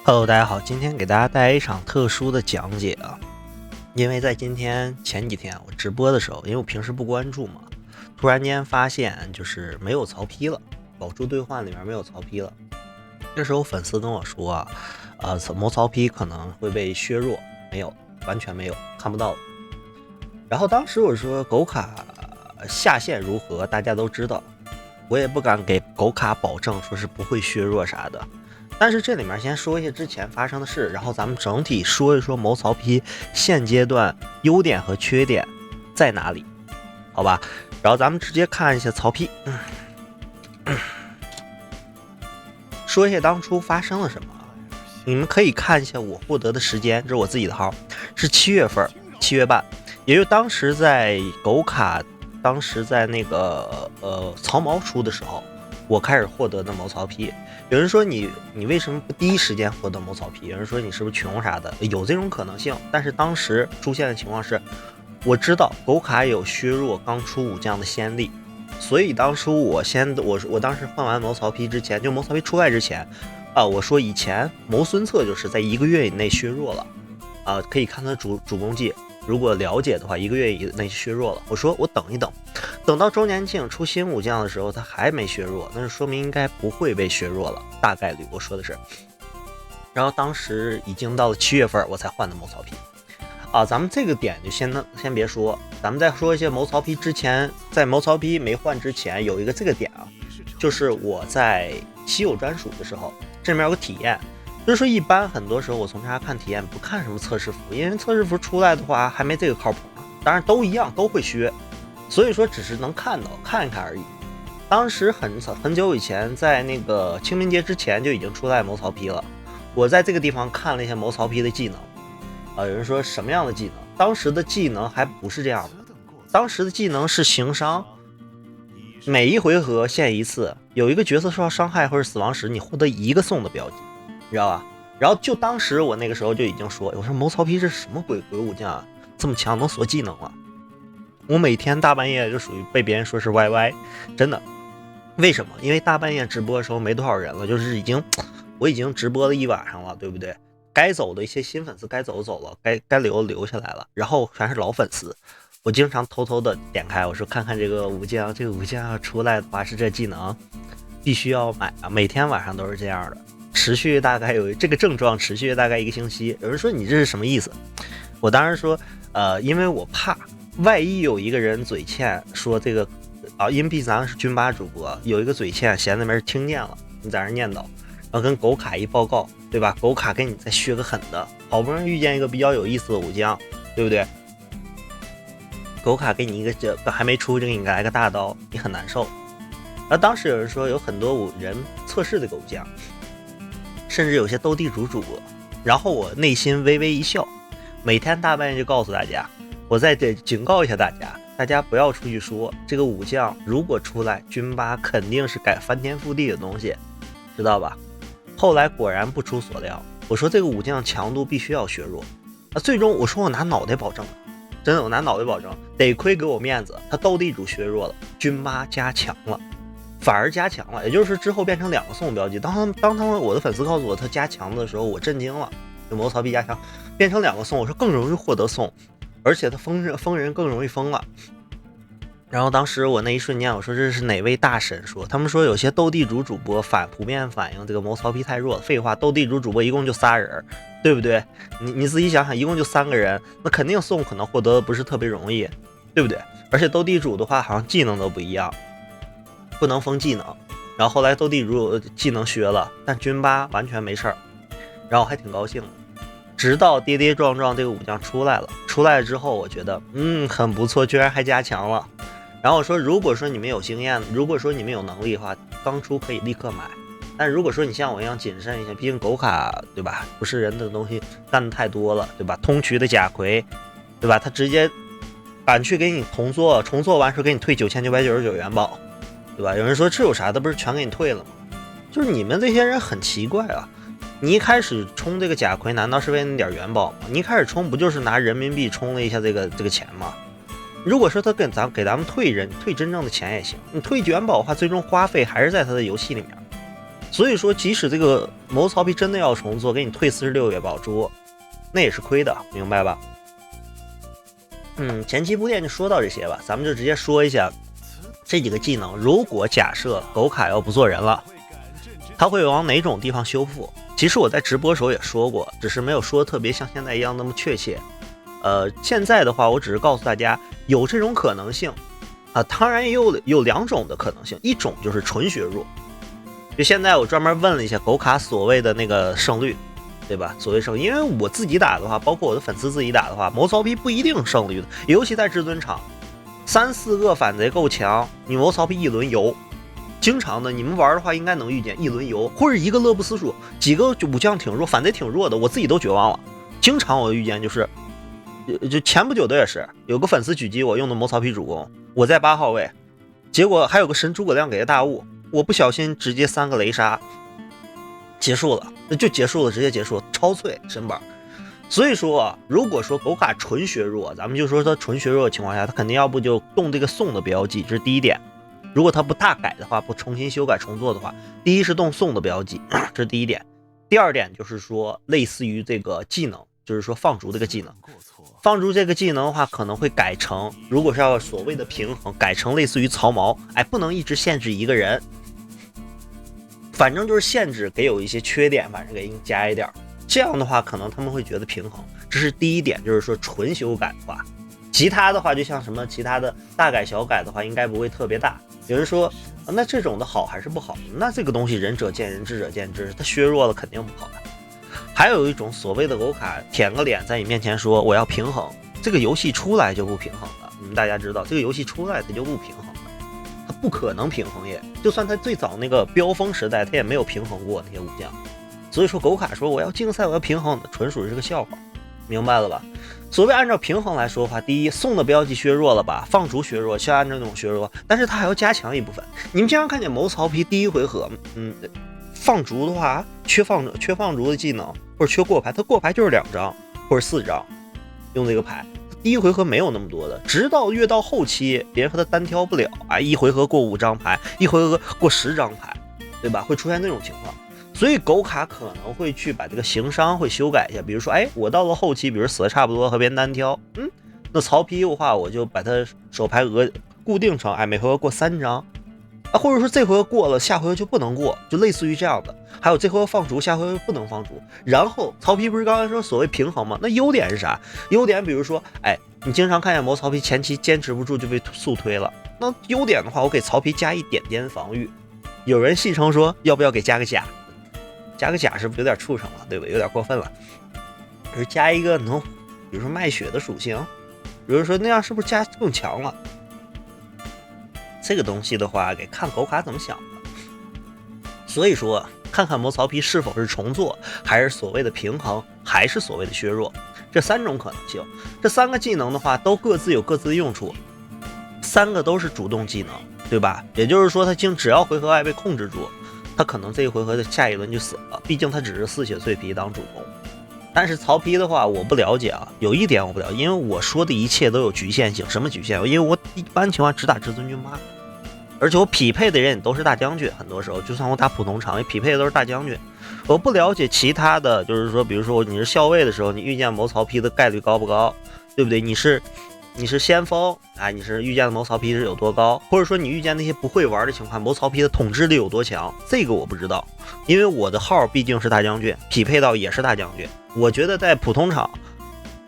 Hello，大家好，今天给大家带来一场特殊的讲解啊。因为在前几天我直播的时候，因为我平时不关注嘛，突然间发现就是没有曹丕了，宝珠兑换里面没有曹丕了。这时候粉丝跟我说谋曹丕可能会被削弱，没有，完全没有，看不到了。然后当时我说狗卡下限如何，大家都知道，我也不敢给狗卡保证说是不会削弱啥的。但是这里面先说一些之前发生的事，然后咱们整体说一说谋曹丕现阶段优点和缺点在哪里，好吧？然后咱们直接看一下曹丕，说一下当初发生了什么。你们可以看一下我获得的时间，这是我自己的号，是7月份，7月半，也就当时在狗卡，当时在那个曹毛出的时候，我开始获得的谋曹丕。有人说你为什么不第一时间获得谋曹丕？有人说你是不是穷啥的？有这种可能性，但是当时出现的情况是，我知道狗卡有削弱刚出武将的先例，所以当初我当时换完谋曹丕之前，就谋曹丕出来之前我说以前谋孙策就是在1个月以内削弱了可以看他主攻技，如果了解的话1个月以内削弱了。我说我等一等，等到周年庆出新武将的时候他还没削弱，那就说明应该不会被削弱了，大概率我说的是。然后当时已经到了7月份我才换的谋曹丕咱们这个点就先别说，咱们再说一些谋曹丕之前，在谋曹丕没换之前有一个这个点就是我在稀有专属的时候，这里面有个体验，就是说一般很多时候我从这看体验不看什么测试服，因为测试服出来的话还没这个靠谱呢，当然都一样都会削，所以说只是能看到看一看而已。当时很久以前，在那个清明节之前就已经出来谋曹丕了，我在这个地方看了一下谋曹丕的技能有人说什么样的技能？当时的技能还不是这样的，当时的技能是行伤，每一回合限1次，有一个角色受到伤害或者死亡时，你获得1个送的标记，你知道吧？然后就当时我那个时候就已经说，我说谋曹丕是什么鬼武将啊，这么强能锁技能了。我每天大半夜就属于被别人说是 YY， 真的。为什么？因为大半夜直播的时候没多少人了，就是我已经直播了1晚上了，对不对？该走的一些新粉丝该走了，该留下来了，然后全是老粉丝。我经常偷偷的点开，我说看看这个武将，这个武将要出来的话是这技能，必须要买每天晚上都是这样的，持续大概有这个症状，持续大概1个星期。有人说你这是什么意思？我当时说，因为我怕万一有一个人嘴欠说这个因为咱是军八主播，有一个嘴欠闲那边听见了，你在那念叨。然后跟狗卡一报告，对吧？狗卡给你再削个狠的，好不容易遇见一个比较有意思的武将，对不对？狗卡给你一个还没出就给你来个大刀，你很难受。而当时有人说有很多人测试这个武将，甚至有些斗地主主播，然后我内心微微一笑，每天大半夜就告诉大家，我再警告一下大家不要出去说这个武将如果出来军八肯定是改翻天覆地的东西，知道吧？后来果然不出所料，我说这个武将强度必须要削弱最终我说我拿脑袋保证了，真的我拿脑袋保证，得亏给我面子，他斗地主削弱了，军八加强了，反而加强了，也就是之后变成2个送标记。当我的粉丝告诉我他加强的时候，我震惊了，有谋曹丕加强变成2个送，我说更容易获得送，而且他封人更容易封了。然后当时我那一瞬间我说这是哪位大神说，他们说有些斗地主主播普遍反映这个谋曹丕太弱了。废话，斗地主主播一共就3人，对不对？你自己想想，一共就3个人，那肯定送可能获得不是特别容易，对不对？而且斗地主的话好像技能都不一样，不能封技能，然后后来斗地主技能削了，但军八完全没事儿，然后我还挺高兴的。直到跌跌撞撞这个武将出来了之后，我觉得很不错，居然还加强了。然后我说如果说你们有经验，如果说你们有能力的话，刚出可以立刻买，但如果说你像我一样谨慎一些，毕竟狗卡对吧，不是人的东西干的太多了，对吧？通衢的贾逵对吧，他直接敢去给你重做完时候给你退9999元宝，对吧？有人说这有啥的，不是全给你退了吗？就是你们这些人很奇怪啊，你一开始充这个贾逵难道是为了那点元宝吗？你一开始充不就是拿人民币充了一下这个钱吗？如果说他给咱们退真正的钱也行，你退元宝的话最终花费还是在他的游戏里面，所以说，即使这个谋曹丕真的要重做，给你退46月宝珠，那也是亏的，明白吧？前期铺垫就说到这些吧，咱们就直接说一下这几个技能。如果假设狗卡要不做人了，他会往哪种地方修复？其实我在直播时候也说过，只是没有说特别像现在一样那么确切。现在的话，我只是告诉大家有这种可能性啊，当然也有两种的可能性，一种就是纯削弱。就现在我专门问了一下狗卡所谓的那个胜率，对吧？所谓胜，因为我自己打的话，包括我的粉丝自己打的话，谋曹丕不一定胜率的，尤其在至尊场，3、4个反贼够强，你谋曹丕一轮游。经常的，你们玩的话应该能遇见一轮游，或者一个乐不思蜀，几个武将挺弱，反贼挺弱的，我自己都绝望了。经常我遇见就前不久的也是，有个粉丝狙击我用的谋曹丕主攻，我在8号位，结果还有个神诸葛亮给的大雾，我不小心直接3个雷杀，结束了，就结束了，直接结束了，超脆神板。所以说，如果说狗卡纯削弱，咱们就说它纯削弱的情况下，它肯定要不就动这个送的标记，这是第一点。如果它不大改的话，不重新修改重做的话，第一是动送的标记，这是第一点。第二点就是说，类似于这个技能，就是说放逐这个技能，放逐这个技能的话，可能会改成，如果是要所谓的平衡，改成类似于曹髦，不能一直限制一个人，反正就是限制给有一些缺点，反正给你加一点，这样的话可能他们会觉得平衡。这是第一点，就是说纯修改的话，其他的话就像什么其他的大改小改的话，应该不会特别大。有人说，那这种的好还是不好？那这个东西仁者见仁，智者见智，它削弱了肯定不好的。还有一种所谓的狗卡舔个脸在你面前说我要平衡，这个游戏出来就不平衡了。你们大家知道，这个游戏出来它就不平衡了，它不可能平衡也。就算它最早那个飙风时代，它也没有平衡过那些武将。所以说狗卡说我要竞赛，我要平衡，纯属是个笑话，明白了吧？所谓按照平衡来说的话，第一，送的标记削弱了吧，放逐削弱，像按照那种削弱，但是它还要加强一部分。你们经常看见谋曹丕第一回合，放逐的话缺放逐的技能，或者缺过牌，它过牌就是2张或者4张，用这个牌，第一回合没有那么多的，直到越到后期，别人和他单挑不了一回合过5张牌，一回合过10张牌，对吧？会出现那种情况。所以狗卡可能会去把这个行商会修改一下，比如说，我到了后期，比如死的差不多和别人单挑，那曹丕的话，我就把他手牌额固定成，每回合过3张，或者说这回合过了，下回合就不能过，就类似于这样的。还有这回合放逐，下回合不能放逐。然后曹丕不是刚才说所谓平衡吗？那优点是啥？优点比如说，你经常看见谋曹丕前期坚持不住就被速推了，那优点的话，我给曹丕加一点点防御。有人戏称说，要不要给加个甲？加个甲是不是有点畜生了，对不对？有点过分了。而加一个能，比如说卖血的属性，比如说那样是不是加更强了？这个东西的话，给看狗卡怎么想的。所以说，看看谋曹丕是否是重做，还是所谓的平衡，还是所谓的削弱，这3种可能性。这3个技能的话，都各自有各自的用处，3个都是主动技能，对吧？也就是说，他只要回合外被控制住，他可能这一回合的下一轮就死了，毕竟他只是嗜血脆皮当主攻。但是曹丕的话我不了解啊，有一点我不了解，因为我说的一切都有局限性。什么局限？因为我一般情况只打至尊军八，而且我匹配的人也都是大将军，很多时候就算我打普通场也匹配的都是大将军。我不了解其他的，就是说比如说你是校尉的时候，你遇见谋曹丕的概率高不高，对不对？你是先锋你是遇见的谋曹丕是有多高，或者说你遇见那些不会玩的情况，谋曹丕的统治力有多强，这个我不知道，因为我的号毕竟是大将军，匹配到也是大将军。我觉得在普通场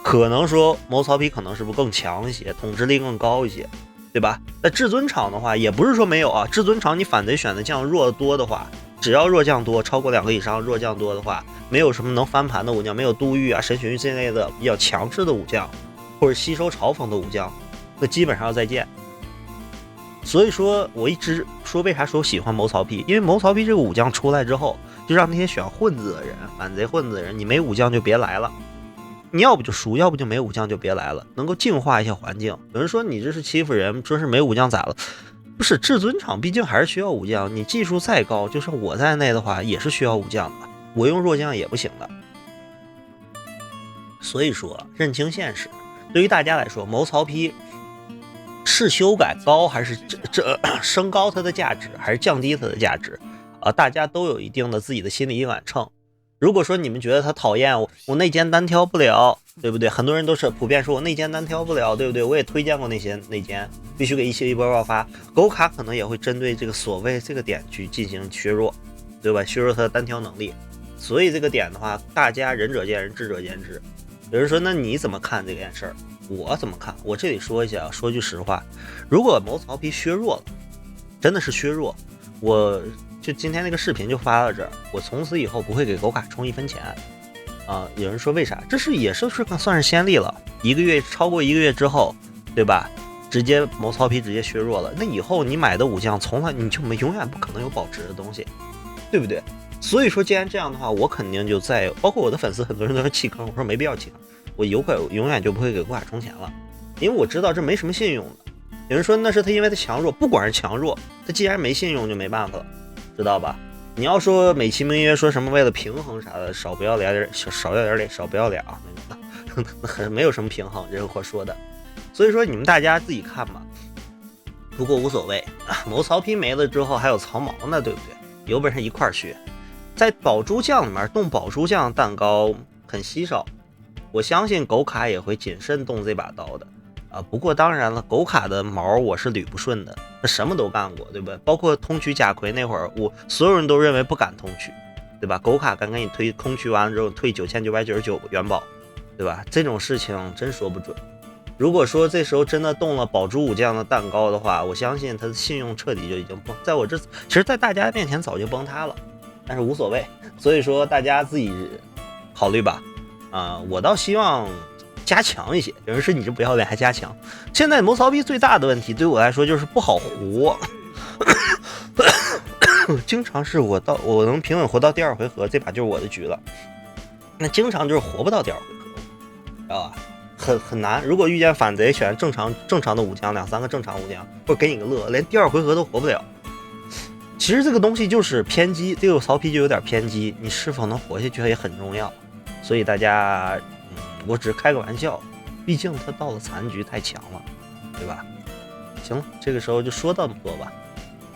可能说谋曹丕可能是不是更强一些，统治力更高一些，对吧？在至尊场的话也不是说没有啊，至尊场你反贼选的将弱多的话，只要弱将多，超过2个以上弱将多的话，没有什么能翻盘的武将，没有杜预神玄玉这类的比较强势的武将，或者吸收嘲讽的武将，那基本上要再见。所以说我一直说为啥说我喜欢谋曹丕，因为谋曹丕这个武将出来之后，就让那些选混子的人，反贼混子的人，你没武将就别来了，你要不就输，要不就没武将就别来了，能够净化一下环境。有人说你这是欺负人，说是没武将咋了？不是，至尊场毕竟还是需要武将，你技术再高，就算我在内的话也是需要武将的，我用弱将也不行的。所以说认清现实，对于大家来说，谋曹丕是修改高还是升高它的价值，还是降低它的价值大家都有一定的自己的心理硬秤。如果说你们觉得他讨厌我内奸单挑不了，对不对？很多人都是普遍说我内奸单挑不了，对不对？我也推荐过那些内奸，必须给一波爆发。狗卡可能也会针对这个所谓这个点去进行削弱，对吧？削弱他的单挑能力。所以这个点的话，大家仁者见仁，智者见智。有人说，那你怎么看这件事儿？我怎么看？我这里说一下，说句实话，如果谋曹丕削弱了，真的是削弱，我就今天那个视频就发到这儿，我从此以后不会给狗卡充1分钱啊！有人说为啥？这是也是算是先例了，超过一个月之后，对吧？直接谋曹丕直接削弱了，那以后你买的武将从来你就永远不可能有保值的东西，对不对？所以说，既然这样的话，我肯定就包括我的粉丝很多人都是弃坑，我说没必要弃坑，我永远就不会给狗卡充钱了，因为我知道这没什么信用的。有人说那是他因为他强弱，不管是强弱，他既然没信用就没办法了，知道吧？你要说美其名曰说什么为了平衡啥的，少不要脸，少不要脸啊，那没有什么平衡，这是我说的。所以说你们大家自己看吧。不过无所谓啊，谋曹丕没了之后还有曹髦呢，对不对？有本事一块学。在宝珠酱里面动宝珠酱蛋糕很稀少，我相信狗卡也会谨慎动这把刀的啊。不过当然了，狗卡的毛我是捋不顺的，那什么都干过，对吧？包括通衢贾逵那会儿，所有人都认为不敢通衢，对吧？狗卡敢给你推空衢完了之后退9999元宝，对吧？这种事情真说不准。如果说这时候真的动了宝珠武将的蛋糕的话，我相信他的信用彻底就已经其实在大家面前早就崩塌了。但是无所谓，所以说大家自己考虑吧。我倒希望加强一些。有人说你这不要脸还加强。现在谋曹丕最大的问题对我来说就是不好活，经常是我能平稳活到第2回合，这把就是我的局了。那经常就是活不到第2回合，知道吧？很难。如果遇见反贼，选正常的武将，2、3个正常武将，或者给你个乐，连第2回合都活不了。其实这个东西就是偏激，这个曹丕就有点偏激，你是否能活下去也很重要。所以大家，我只是开个玩笑，毕竟他到了残局太强了，对吧？行了，这个时候就说到这么多吧。